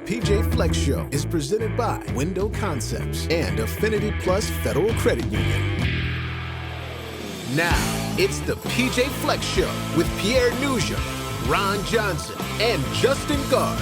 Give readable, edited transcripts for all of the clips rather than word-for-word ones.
pj-fleck-show is presented by Window Concepts and Affinity Plus Federal Credit Union. Now, it's the pj-fleck-show with Pierre Nugent, Ron Johnson, and Justin Gard.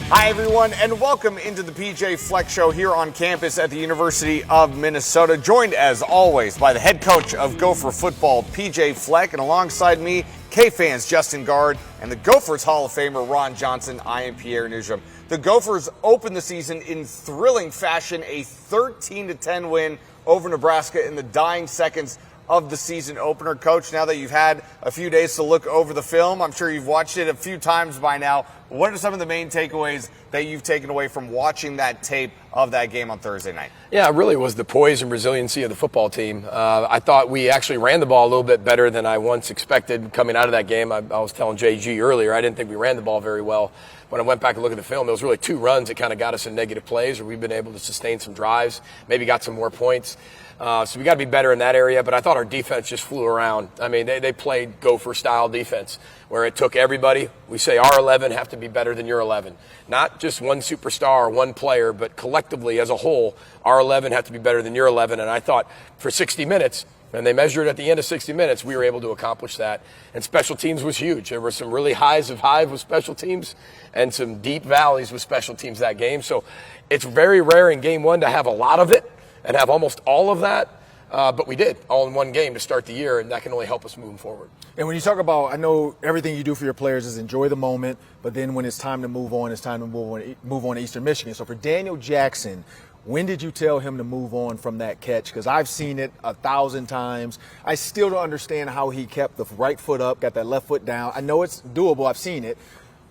Hi, everyone, and welcome into the pj-fleck-show here on campus at the University of Minnesota. Joined, as always, by the head coach of Gopher-football, PJ Fleck, and alongside me, K-fans Justin Gard, and the Gophers Hall of Famer Ron Johnson. I am Pierre Nugent. The Gophers opened the season in thrilling fashion, a 13-10 win over Nebraska in the dying seconds of the season opener. Coach, now that you've had a few days to look over the film, I'm sure you've watched it a few times by now. What are some of the main takeaways that you've taken away from watching that tape of that game on Thursday night? Yeah, it really was the poise and resiliency of the football team. I thought we actually ran the ball a little bit better than I once expected coming out of that game. I was telling JG earlier, I didn't think we ran the ball very well. When I went back and looked at the film, it was really two runs that kind of got us in negative plays, where we've been able to sustain some drives, maybe got some more points. So we got to be better in that area, but I thought our defense just flew around. I mean, they played Gopher-style defense, where it took everybody. We say our 11 have to be better than your 11. Not just one superstar or one player, but collectively as a whole, our 11 have to be better than your 11. And I thought for 60 minutes, and they measured at the end of 60 minutes, we were able to accomplish that. And special teams was huge. There were some really highs of high with special teams and some deep valleys with special teams that game. So it's very rare in game one to have a lot of it and have almost all of that. But we did, all in one game to start the year, and that can only help us moving forward. And when you talk about, I know everything you do for your players is enjoy the moment, but then when it's time to move on, it's time to move on to Eastern Michigan. So for Daniel Jackson, when did you tell him to move on from that catch? Because I've seen it 1,000 times. I still don't understand how he kept the right foot up, got that left foot down. I know it's doable. I've seen it.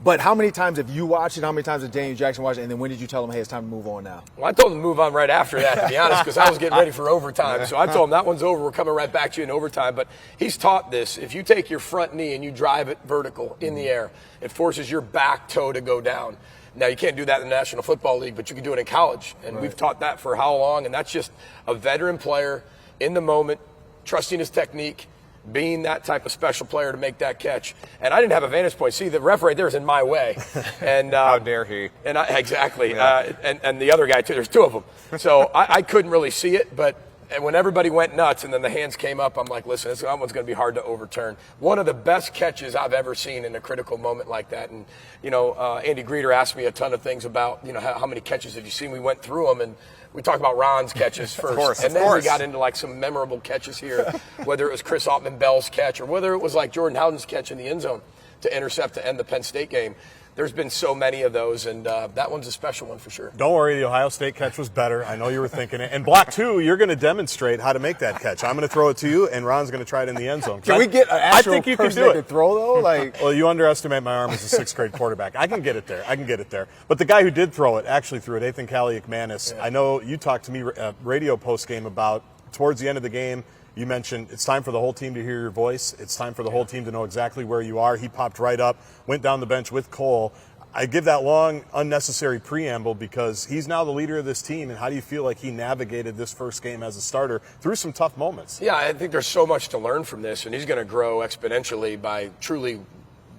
But how many times have you watched it? How many times has Daniel Jackson watched it? And then when did you tell him, hey, it's time to move on now? Well, I told him to move on right after that, to be honest, because I was getting ready for overtime. So I told him that one's over. We're coming right back to you in overtime. But he's taught this. If you take your front knee and you drive it vertical in the air, it forces your back toe to go down. Now, you can't do that in the National Football League, but you can do it in college. And we've taught that for how long? And that's just a veteran player in the moment, trusting his technique, being that type of special player to make that catch. And I didn't have a vantage point. See, the ref right there is in my way. And how dare he? And exactly. Yeah. And the other guy, too. There's two of them. So I couldn't really see it. But when everybody went nuts and then the hands came up, I'm like, listen, that one's going to be hard to overturn. One of the best catches I've ever seen in a critical moment like that. And, Andy Greeter asked me a ton of things about, how many catches have you seen? We went through them, and we talked about Ron's catches first. And then we got into like some memorable catches here, whether it was Chris Ottman-Bell's catch or whether it was like Jordan Howden's catch in the end zone to intercept to end the Penn State game. There's been so many of those, and that one's a special one for sure. Don't worry, the Ohio State catch was better. I know you were thinking it. And block two, you're going to demonstrate how to make that catch. I'm going to throw it to you, and Ron's going to try it in the end zone. Can we get an actual person that can throw, though? Well, you underestimate my arm as a sixth-grade quarterback. I can get it there. But the guy who did throw it actually threw it, Ethan Kaliak-Manis. Yeah. I know you talked to me radio post-game about towards the end of the game, you mentioned it's time for the whole team to hear your voice. It's time for the whole team to know exactly where you are. He popped right up, went down the bench with Cole. I give that long, unnecessary preamble because he's now the leader of this team, and how do you feel like he navigated this first game as a starter through some tough moments? Yeah, I think there's so much to learn from this, and he's going to grow exponentially by truly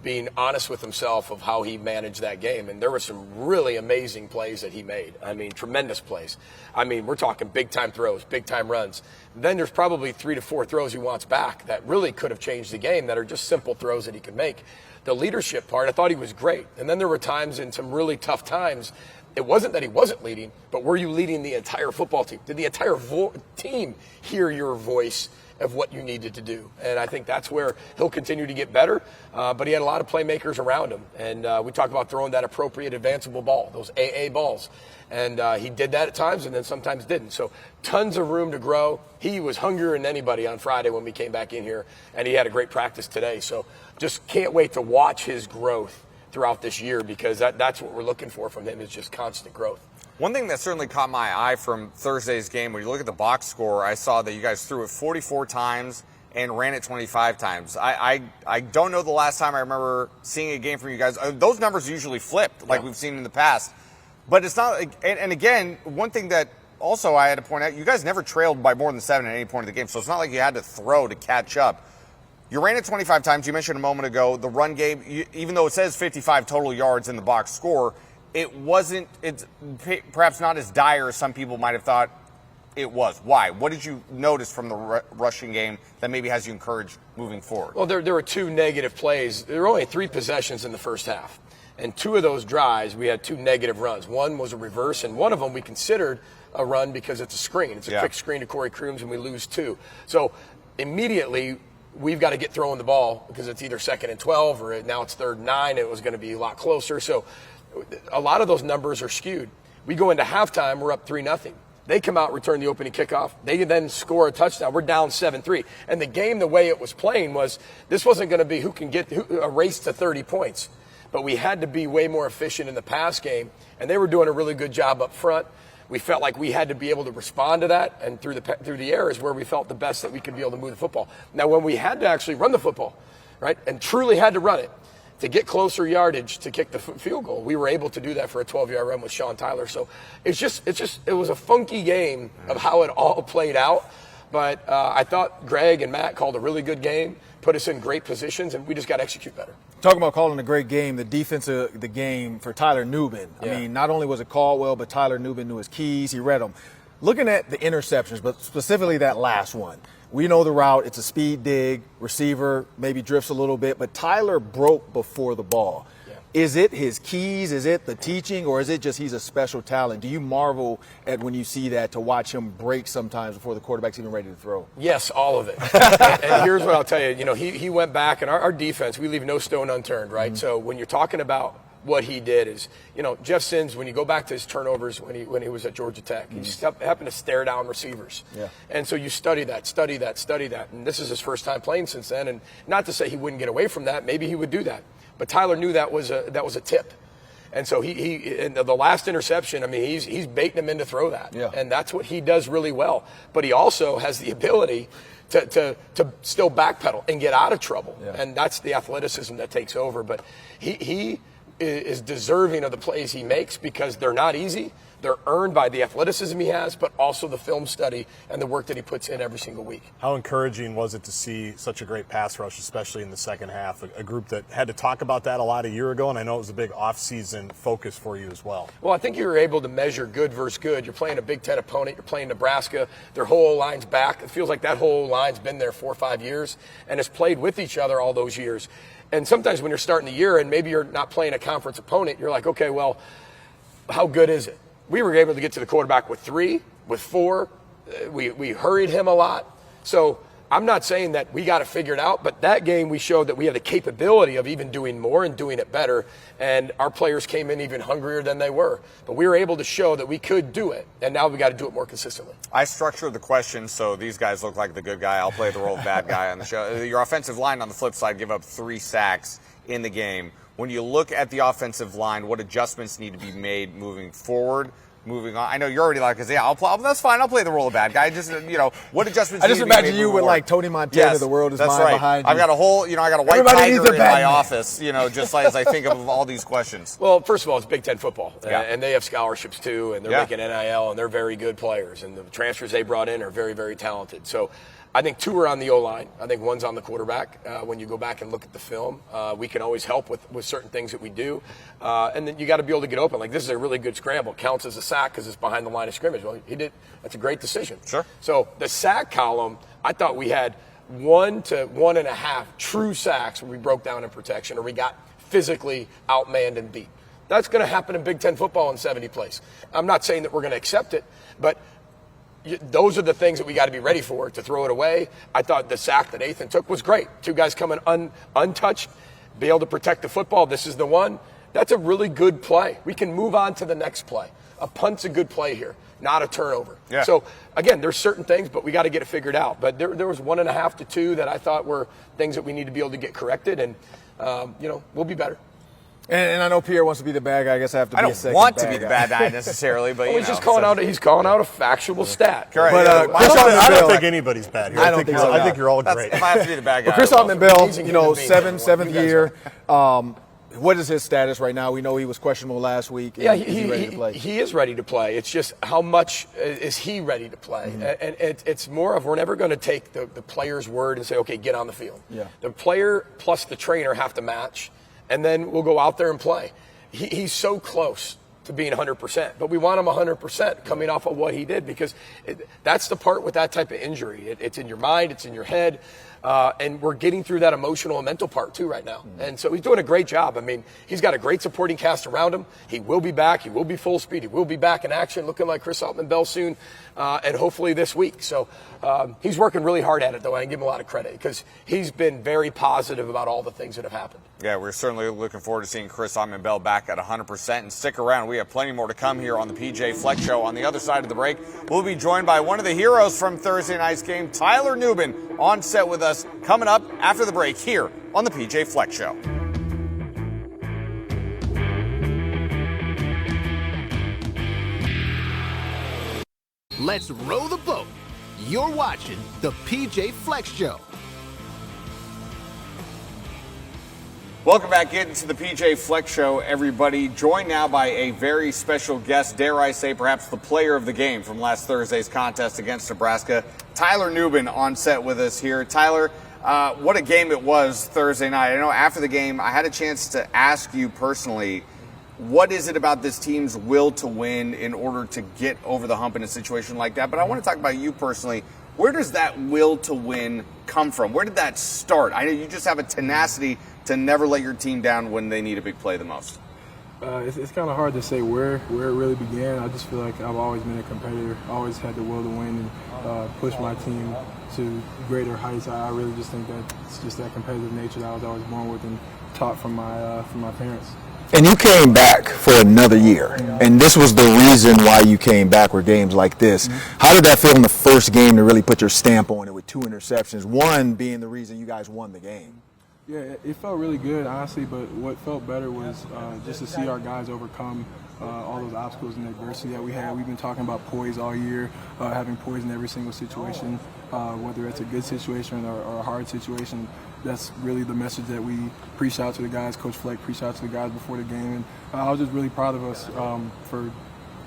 being honest with himself of how he managed that game. And there were some really amazing plays that he made. I mean, tremendous plays. I mean, we're talking big-time throws, big-time runs. Then there's probably 3 to 4 throws he wants back that really could have changed the game that are just simple throws that he could make. The leadership part, I thought he was great. And then there were times in some really tough times, it wasn't that he wasn't leading, but were you leading the entire football team? Did the entire team hear your voice of what you needed to do? And I think that's where he'll continue to get better. But he had a lot of playmakers around him. And we talked about throwing that appropriate advanceable ball, those AA balls. And he did that at times and then sometimes didn't. So tons of room to grow. He was hungrier than anybody on Friday when we came back in here. And he had a great practice today. So just can't wait to watch his growth throughout this year, because that's what we're looking for from him, is just constant growth. One thing that certainly caught my eye from Thursday's game, when you look at the box score, I saw that you guys threw it 44 times and ran it 25 times. I don't know the last time I remember seeing a game from you guys. Those numbers usually flipped like we've seen in the past. But it's not, and again, one thing that also, I had to point out, you guys never trailed by more than 7 at any point of the game, so it's not like you had to throw to catch up. You ran it 25 times. You mentioned a moment ago the run game, even though it says 55 total yards in the box score, it's perhaps not as dire as some people might have thought it was. Why? What did you notice from the rushing game that maybe has you encouraged moving forward? Well, there were 2 negative plays. There were only 3 possessions in the first half. And 2 of those drives, we had 2 negative runs. One was a reverse, and one of them we considered a run because it's a screen. It's a quick screen to Corey Crooms, and we lose 2. So immediately, we've got to get throwing the ball because it's either 2nd and 12 or now it's 3rd and 9. It was going to be a lot closer. So a lot of those numbers are skewed. We go into halftime, we're up 3-0. They come out, return the opening kickoff. They then score a touchdown. We're down 7-3. And the game, the way it was playing was this wasn't going to be who can get a race to 30 points. But we had to be way more efficient in the pass game, and they were doing a really good job up front. We felt like we had to be able to respond to that, and through the air is where we felt the best that we could be able to move the football. Now, when we had to actually run the football, right, and truly had to run it to get closer yardage to kick the field goal, we were able to do that for a 12-yard run with Sean Tyler. So it was a funky game of how it all played out. But I thought Greg and Matt called a really good game, put us in great positions, and we just got to execute better. Talking about calling a great game, the defense of the game for Tyler Newman. I mean, not only was it called well, but Tyler Newman knew his keys. He read them. Looking at the interceptions, but specifically that last one, we know the route. It's a speed dig. Receiver maybe drifts a little bit, but Tyler broke before the ball. Is it his keys? Is it the teaching? Or is it just he's a special talent? Do you marvel at when you see that, to watch him break sometimes before the quarterback's even ready to throw? Yes, all of it. And here's what I'll tell you. You know, he went back, and our defense, we leave no stone unturned, right? Mm-hmm. So when you're talking about what he did is, you know, Jeff Sims, when you go back to his turnovers when he was at Georgia Tech, he happened to stare down receivers. Yeah. And so you study that. And this is his first time playing since then. And not to say he wouldn't get away from that. Maybe he would do that. But Tyler knew that was a tip. And so he in the last interception, I mean, he's baiting him in to throw that. Yeah. And that's what he does really well. But he also has the ability to still backpedal and get out of trouble. Yeah. And that's the athleticism that takes over. But he is deserving of the plays he makes because they're not easy. They're earned by the athleticism he has, but also the film study and the work that he puts in every single week. How encouraging was it to see such a great pass rush, especially in the second half? A group that had to talk about that a lot a year ago, and I know it was a big off-season focus for you as well. Well, I think you were able to measure good versus good. You're playing a Big Ten opponent. You're playing Nebraska. Their whole line's back. It feels like that whole line's been there 4 or 5 years and has played with each other all those years. And sometimes when you're starting the year and maybe you're not playing a conference opponent, you're like, okay, well, how good is it? We were able to get to the quarterback with 3, with 4. We hurried him a lot. So I'm not saying that we got to figure it out, but that game we showed that we have the capability of even doing more and doing it better, and our players came in even hungrier than they were. But we were able to show that we could do it, and now we got to do it more consistently. I structured the question so these guys look like the good guy. I'll play the role of bad guy on the show. Your offensive line on the flip side give up 3 sacks in the game. When you look at the offensive line, what adjustments need to be made moving forward? Moving on, I know you're already like, that's fine. I'll play the role of bad guy. Just, what adjustments? I just imagine you with like Tony Montana. Yes, the world is mine behind you. I've got a whole, I got a white tiger in my office. Just as I think of all these questions. Well, first of all, it's Big Ten football, and they have scholarships too, and they're making NIL, and they're very good players, and the transfers they brought in are very, very talented. So I think 2 are on the O-line. I think 1's on the quarterback. When you go back and look at the film, we can always help with certain things that we do. And then you got to be able to get open. Like, this is a really good scramble. Counts as a sack because it's behind the line of scrimmage. Well, he did. That's a great decision. Sure. So the sack column, I thought we had 1 to 1.5 true sacks where we broke down in protection or we got physically outmanned and beat. That's going to happen in Big Ten football in 70 plays. I'm not saying that we're going to accept it, but those are the things that we got to be ready for, to throw it away. I thought the sack that Ethan took was great. 2 guys coming untouched, be able to protect the football. This is the one. That's a really good play. We can move on to the next play. A punt's a good play here, not a turnover. Yeah. So, again, there's certain things, but we got to get it figured out. But there was 1.5 to 2 that I thought were things that we need to be able to get corrected, and, we'll be better. And I know Pierre wants to be the bad guy. I guess I have to be a second I don't want to be the bad guy necessarily, but he's just calling out. He's calling out a factual stat. Correct. But I don't think anybody's bad here. I think you're all great. If I have to be the bad guy, Chris Autman-Bell, seventh year. What is his status right now? We know he was questionable last week. Yeah, is he ready to play? He is ready to play. It's just how much is he ready to play? And it's more of we're never going to take the player's word and say, okay, get on the field. Yeah. The player plus the trainer have to match, and then we'll go out there and play. He's so close to being 100%, but we want him 100% coming off of what he did, because that's the part with that type of injury. It's in your mind, it's in your head. And we're getting through that emotional and mental part too right now. And so he's doing a great job. I mean, he's got a great supporting cast around him. He will be back. He will be full speed. He will be back in action, looking like Chris Altman-Bell soon, and hopefully this week. So he's working really hard at it, though. I give him a lot of credit because he's been very positive about all the things that have happened. Yeah, we're certainly looking forward to seeing Chris Altman-Bell back at 100%. And stick around. We have plenty more to come here on the PJ Fleck Show. On the other side of the break, we'll be joined by one of the heroes from Thursday night's game, Tyler Newman, on set with us, coming up after the break here on the PJ Fleck Show. Let's row the boat. You're watching the PJ Fleck Show. Welcome back into the PJ Fleck Show, everybody. Joined now by a very special guest, dare I say perhaps the player of the game from last Thursday's contest against Nebraska, Tyler Newman, on set with us here. Tyler, what a game it was Thursday night. I know after the game I had a chance to ask you personally, what is it about this team's will to win in order to get over the hump in a situation like that? But I want to talk about you personally. Where does that will to win come from? Where did that start? I know you just have a tenacity to never let your team down when they need a big play the most. It's kind of hard to say where it really began. I just feel like I've always been a competitor, always had the will to win and push my team to greater heights. I really just think that it's just that competitive nature that I was always born with and taught from my parents. And you came back for another year, and this was the reason why you came back were games like this. How did that feel in the first game to really put your stamp on it with 2 interceptions, one being the reason you guys won the game? Yeah, it felt really good, honestly, but what felt better was just to see our guys overcome all those obstacles and adversity that we had. We've been talking about poise all year, having poise in every single situation, whether it's a good situation or a hard situation. That's really the message that we preach out to the guys. Coach Fleck preached out to the guys before the game, and I was just really proud of us for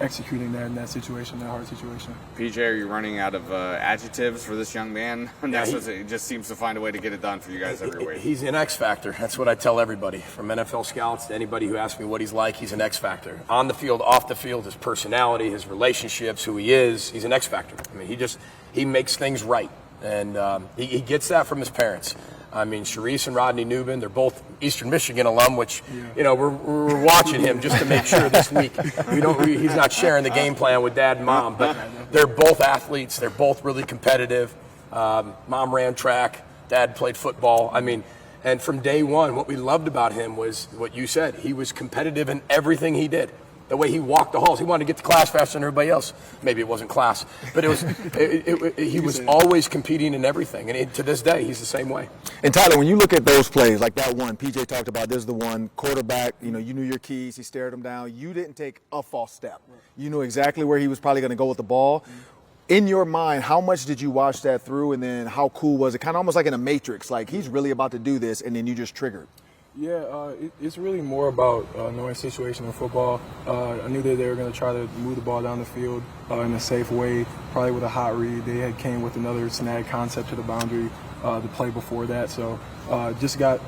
executing that in that situation, that hard situation. PJ, are you running out of adjectives for this young man? He just seems to find a way to get it done for you guys every week. He's an X factor. That's what I tell everybody, from NFL scouts to anybody who asks me what he's like. He's an X factor. On the field, off the field, his personality, his relationships, who he is. He's an X factor. I mean, he makes things right, and he gets that from his parents. I mean, Sharice and Rodney Newman, they're both Eastern Michigan alum, which, you know, we're watching him just to make sure this week he's not sharing the game plan with Dad and Mom. But they're both athletes. They're both really competitive. Mom ran track. Dad played football. I mean, and from day one, what we loved about him was what you said. He was competitive in everything he did. The way he walked the halls, he wanted to get to class faster than everybody else. Maybe it wasn't class, but it was. He was always competing in everything, and to this day, he's the same way. And Tyler, when you look at those plays, like that one PJ talked about, there's the one quarterback. You know, you knew your keys. He stared him down. You didn't take a false step. You knew exactly where he was probably going to go with the ball. In your mind, how much did you watch that through, and then how cool was it? Kind of almost like in a Matrix, like he's really about to do this, and then you just triggered. Yeah, it's really more about knowing situational football. I knew that they were going to try to move the ball down the field in a safe way, probably with a hot read. They had came with another snag concept to the boundary the play before that. So just got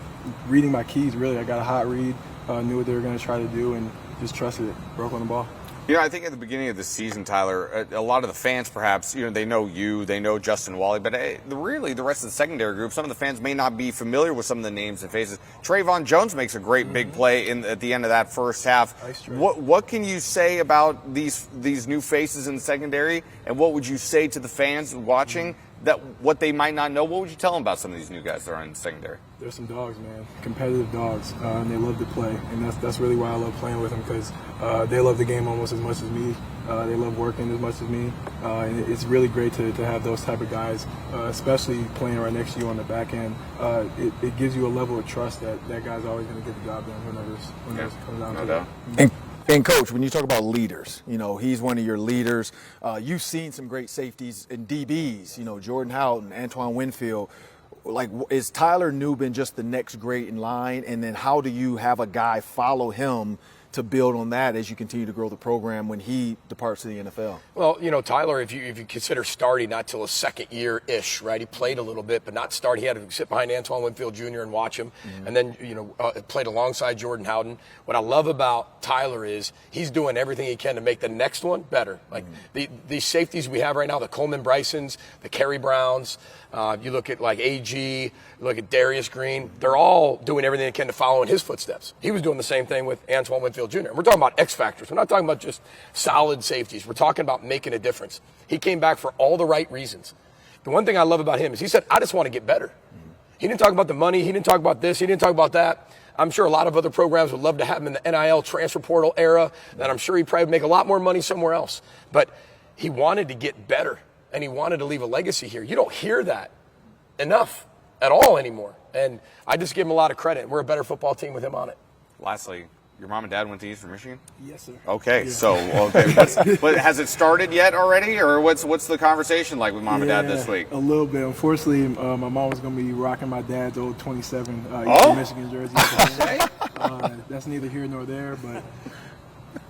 reading my keys, really. I got a hot read, knew what they were going to try to do, and just trusted it, broke on the ball. You know, I think at the beginning of the season, Tyler, a lot of the fans perhaps, you know, they know you, they know Justin Wally, but really the rest of the secondary group, some of the fans may not be familiar with some of the names and faces. Trayvon Jones makes a great big play at the end of that first half. What can you say about these new faces in the secondary, and what would you say to the fans watching that what they might not know? What would you tell them about some of these new guys that are in the secondary? They're some dogs, man. Competitive dogs, and they love to play, and that's really why I love playing with them, because they love the game almost as much as me. They love working as much as me, and it's really great to have those type of guys, especially playing right next to you on the back end. It gives you a level of trust that guy's always going to get the job done whenever it comes down to it. And Coach, when you talk about leaders, you know, he's one of your leaders. You've seen some great safeties and DBs, you know, Jordan Houghton, Antoine Winfield. like, is Tyler Newman just the next great in line? And then how do you have a guy follow him to build on that as you continue to grow the program when he departs to the NFL? Well, Tyler, if you consider starting not till his second year-ish, right? He played a little bit, but not start. He had to sit behind Antoine Winfield Jr. and watch him, and then, played alongside Jordan Howden. What I love about Tyler is he's doing everything he can to make the next one better. Like these safeties we have right now, the Coleman Brysons, the Kerry Browns, you look at like AG, you look at Darius Green, they're all doing everything they can to follow in his footsteps. He was doing the same thing with Antoine Winfield Jr. We're talking about X factors. We're not talking about just solid safeties. We're talking about making a difference. He came back for all the right reasons. The one thing I love about him is he said, I just want to get better. He didn't talk about the money. He didn't talk about this. He didn't talk about that. I'm sure a lot of other programs would love to have him in the NIL transfer portal era, and I'm sure he'd probably make a lot more money somewhere else. But he wanted to get better, and he wanted to leave a legacy here. You don't hear that enough at all anymore. And I just give him a lot of credit. We're a better football team with him on it. Lastly, your mom and dad went to Eastern Michigan? Yes, sir. Okay, so but has it started yet already, or what's the conversation like with mom and dad this week? A little bit. Unfortunately, my mom was going to be rocking my dad's old 27 Oh? Eastern Michigan jersey. That's neither here nor there, but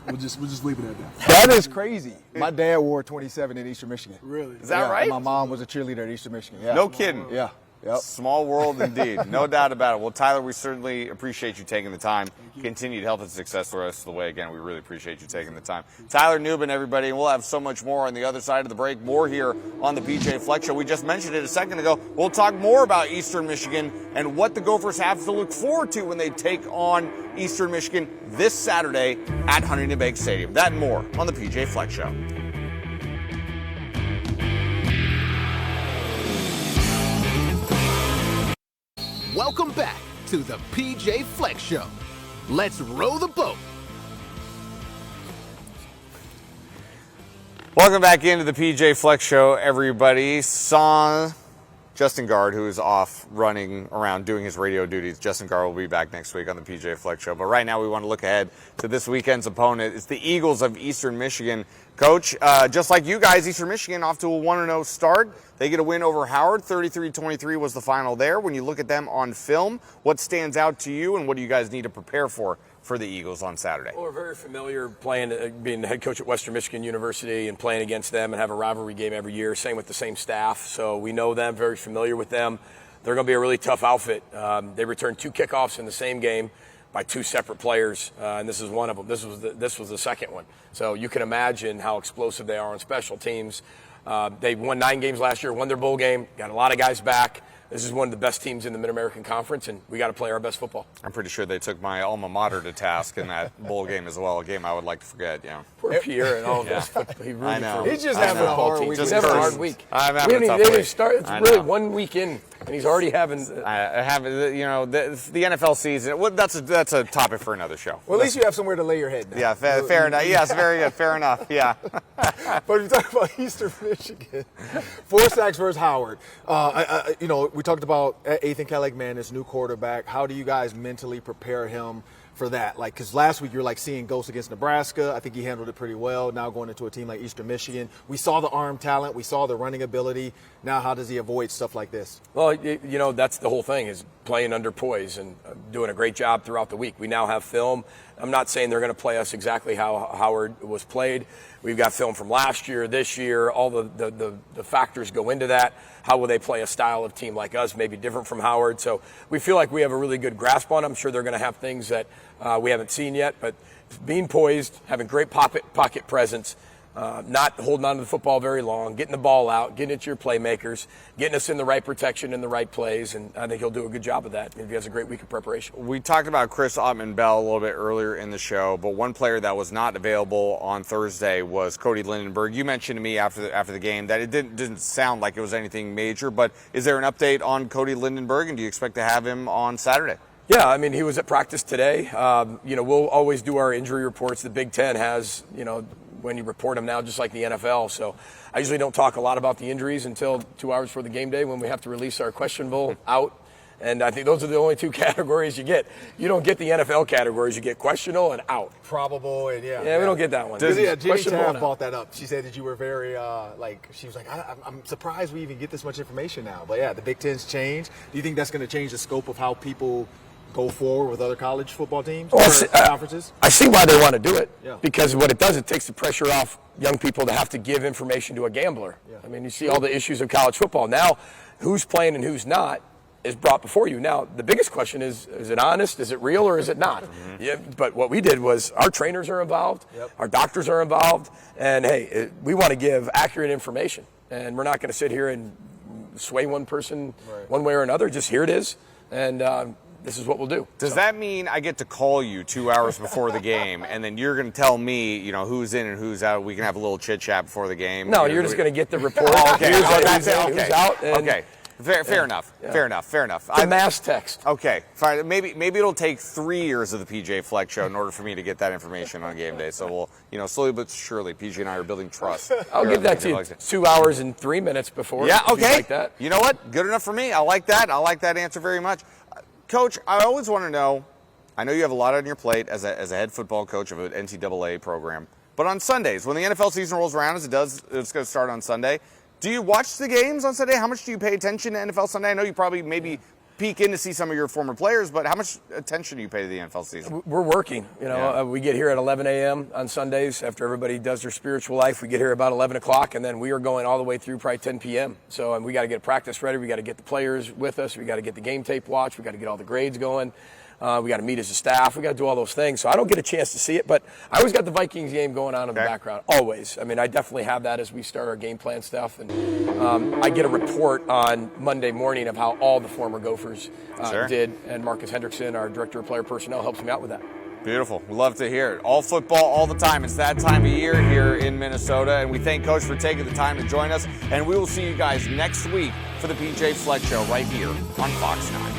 we'll just leave it at that. That is crazy. My dad wore 27 in Eastern Michigan. Really? Is that right? My mom was a cheerleader at Eastern Michigan. Yeah. No kidding. Yeah. Yep. Small world indeed. No doubt about it. Well, Tyler, we certainly appreciate you taking the time. Continued health and success the rest of the way. Again, we really appreciate you taking the time. Tyler Newman, everybody, and we'll have so much more on the other side of the break. More here on the PJ Fleck Show. We just mentioned it a second ago. We'll talk more about Eastern Michigan and what the Gophers have to look forward to when they take on Eastern Michigan this Saturday at Huntington Bank Stadium. That and more on the PJ Fleck Show. Welcome back to the PJ Fleck Show. Let's row the boat. Welcome back into the PJ Fleck Show, everybody. Saw Justin Guard, who is off running around doing his radio duties. Justin Guard will be back next week on the PJ Fleck Show. But right now we want to look ahead to this weekend's opponent. It's the Eagles of Eastern Michigan. Coach, just like you guys, Eastern Michigan off to a 1-0 start. They get a win over Howard. 33-23 was the final there. When you look at them on film, what stands out to you and what do you guys need to prepare for the Eagles on Saturday? Well, we're very familiar being the head coach at Western Michigan University and playing against them and have a rivalry game every year, same with the same staff. So we know them, very familiar with them. They're going to be a really tough outfit. They returned 2 kickoffs in the same game by 2 separate players, and this is one of them. This was the second one. So you can imagine how explosive they are on special teams. They won 9 games last year, won their bowl game, got a lot of guys back. This is one of the best teams in the Mid-American Conference, and we got to play our best football. I'm pretty sure they took my alma mater to task in that bowl game as well, a game I would like to forget. Yeah. Poor Pierre and all of us. I know. He's just having a hard week. Just Having a cursed. hard week. I'm having a tough week. It's really 1 week in, and he's already having. I have, the NFL season. Well, that's a topic for another show. Well, at least you have somewhere to lay your head now. Yeah, fair enough. Yes, very good. Fair enough. Yeah. But if you talk about Eastern Michigan, 4 sacks versus Howard. We talked about Ethan Kellick-Mann, new quarterback. How do you guys mentally prepare him for that? Like, because last week you're like seeing ghosts against Nebraska. I think he handled it pretty well. Now going into a team like Eastern Michigan, we saw the arm talent, we saw the running ability. Now, how does he avoid stuff like this? Well, that's the whole thing, is playing under poise and doing a great job throughout the week. We now have film. I'm not saying they're going to play us exactly how Howard was played. We've got film from last year, this year. All the factors go into that. How will they play a style of team like us, maybe different from Howard? So we feel like we have a really good grasp on them. I'm sure they're going to have things that we haven't seen yet. But being poised, having great pocket presence, not holding on to the football very long, getting the ball out, getting it to your playmakers, getting us in the right protection and the right plays, and I think he'll do a good job of that if he has a great week of preparation. We talked about Chris Ottman-Bell a little bit earlier in the show, but one player that was not available on Thursday was Cody Lindenberg. You mentioned to me after the game that it didn't sound like it was anything major, but is there an update on Cody Lindenberg, and do you expect to have him on Saturday? Yeah, I mean, he was at practice today. We'll always do our injury reports. The Big Ten has, when you report them now, just like the NFL. So I usually don't talk a lot about the injuries until 2 hours before the game day when we have to release our questionable out And I think those are the only 2 categories you get. You don't get the NFL categories. You get questionable and out. Probable and Yeah, we don't get that one. Jenny Questionable and Taft out. brought that up. She said that you were very, she was like, I'm surprised we even get this much information now. But yeah, the Big Ten's changed. Do you think that's going to change the scope of how people go forward with other college football teams or conferences? I see why they want to do it. Yeah. Because what it does, it takes the pressure off young people to have to give information to a gambler. Yeah. I mean, you see all the issues of college football. Now, who's playing and who's not is brought before you. Now, the biggest question is it honest? Is it real or is it not? Yeah, but what we did was our trainers are involved, our doctors are involved, and hey, we want to give accurate information. And we're not going to sit here and sway one person one way or another. Just here it is. And this is what we'll do. Does that mean I get to call you 2 hours before the game, and then you're going to tell me, who's in and who's out? We can have a little chit chat before the game. No, you're just going to get the report. Okay, Who's out. And, okay. Fair enough. Yeah. Fair enough. The mass text. Okay, fine. Maybe it'll take 3 years of the PJ Fleck Show in order for me to get that information on game day. So we'll, slowly but surely, PJ and I are building trust. I'll give that to you 2 hours and 3 minutes before. Yeah, if you'd okay. like that. You know what? Good enough for me. I like that. I like that answer very much. Coach, I always want to know, I know you have a lot on your plate as a head football coach of an NCAA program, but on Sundays, when the NFL season rolls around, as it does, it's going to start on Sunday, do you watch the games on Sunday? How much do you pay attention to NFL Sunday? I know you probably maybe peek in to see some of your former players, but how much attention do you pay to the NFL season? We're working. We get here at 11 a.m. on Sundays after everybody does their spiritual life. We get here about 11 o'clock, and then we are going all the way through probably 10 p.m. So we got to get practice ready. We got to get the players with us. We got to get the game tape watched. We got to get all the grades going. We got to meet as a staff. We got to do all those things. So I don't get a chance to see it, but I always got the Vikings game going on in the background. Always. I mean, I definitely have that as we start our game plan stuff. And I get a report on Monday morning of how all the former Gophers did. And Marcus Hendrickson, our director of player personnel, helps me out with that. Beautiful. We love to hear it. All football, all the time. It's that time of year here in Minnesota, and we thank Coach for taking the time to join us. And we will see you guys next week for the PJ Fleck Show right here on Fox 9.